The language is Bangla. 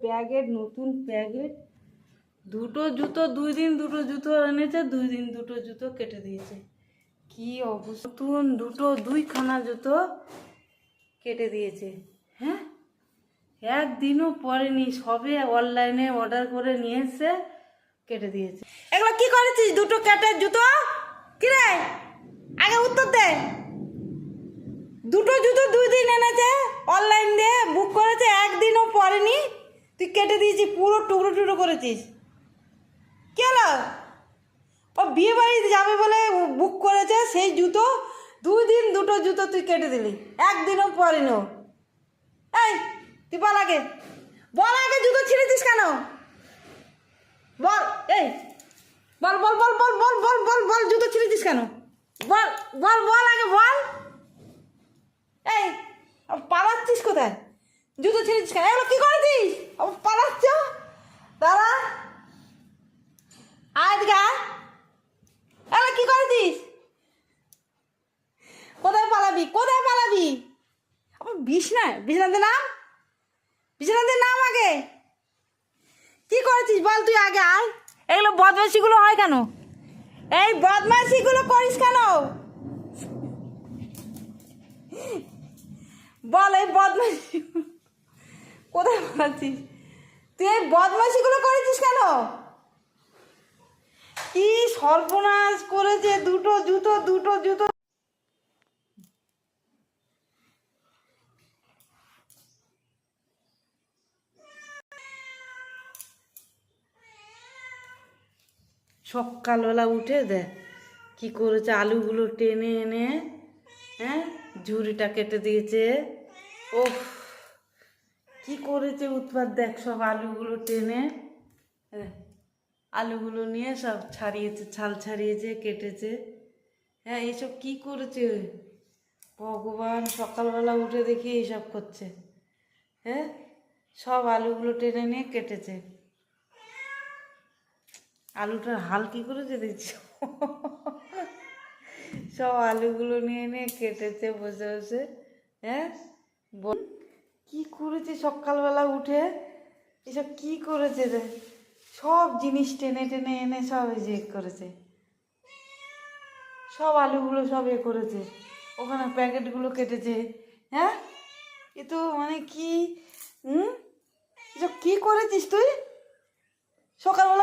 প্যাকেট, নতুন প্যাকেট। দুটো জুতো 2 দিন দুটো জুতো এনেছে, 2 দিন দুটো জুতো কেটে দিয়েছে। কি অবস্থা! নতুন দুটো 2খানা জুতো কেটে দিয়েছে। হ্যাঁ, একদিনও পরেনি, সবে অনলাইনে অর্ডার করে নিয়ে এসে কেটে দিয়েছে। এগুলো কি করেছিস দুটো কেটে জুতো? কি রে, আগে উত্তর দে। দুটো জুতো 2 দিন এনেছে, অনলাইন দিয়ে বুক করেছে, একদিনও পরেনি, তুই কেটে দিয়েছিস, পুরো টুকরো টুকরো করেছিস। কি হলো? ও বিয়ে বাড়িতে যাবে বলে বুক করেছে, সেই জুতো 2 দিন দুটো জুতো তুই কেটে দিলি, একদিনও পরেনি। এই তুই বল আগে, বল আগে জুতো ছিঁড়েছিস কেন? বল, এই বল বল বল বল বল বল বল বল জুতো ছিঁড়েছিস কেন? বল বল বল আগে বল। এই পালাচ্ছিস কোথায়? জুতো ছিঁড়েছিস কেন? এগুলো কি করেছিস? পালাচ্ছ? দাঁড়া, আয় দিকে আয়। এগুলো কি করেছিস? কোথায় পালাবি, কোথায় পালাবি? বিছানাতে নাম, বিছানাতে নাম আগে। কি করেছিস বল, তুই আগে আয়। এগুলো বদমাইশিগুলো হয় কেন? এই বদমাইশিগুলো করিস কেন? বল, এই বদমাইশি কোথায় পালাচ্ছিস? তুই এই বদমাইশিগুলো করেছিস কেন? কি সর্বনাশ করেছে! দুটো জুতো, দুটো জুতো। সকালবেলা উঠে দেখ কি করেছে, আলুগুলো টেনে এনে, হ্যাঁ, ঝুড়িটা কেটে দিয়েছে। ও কি করেছে উৎপাত দেখ, সব আলুগুলো টেনে, আলুগুলো নিয়ে সব ছাড়িয়েছে, ছাল ছাড়িয়েছে, কেটেছে। হ্যাঁ, এইসব কি করেছে ভগবান! সকালবেলা উঠে দেখি এইসব করছে। হ্যাঁ, সব আলুগুলো টেনে নিয়ে কেটেছে। আলুটার হাল কি করেছে দেখছি। সব আলুগুলো নিয়ে নিয়ে কেটেছে বসে বসে। হ্যাঁ, কি করেছে সকালবেলা উঠে, এসব কি করেছে রে? সব জিনিস টেনে টেনে এনে সব করেছে, সব আলুগুলো সব করেছে, ওখানে প্যাকেটগুলো কেটেছে। হ্যাঁ, এ তো মানে কি, এসব কি করেছিস তুই সকালবেলা?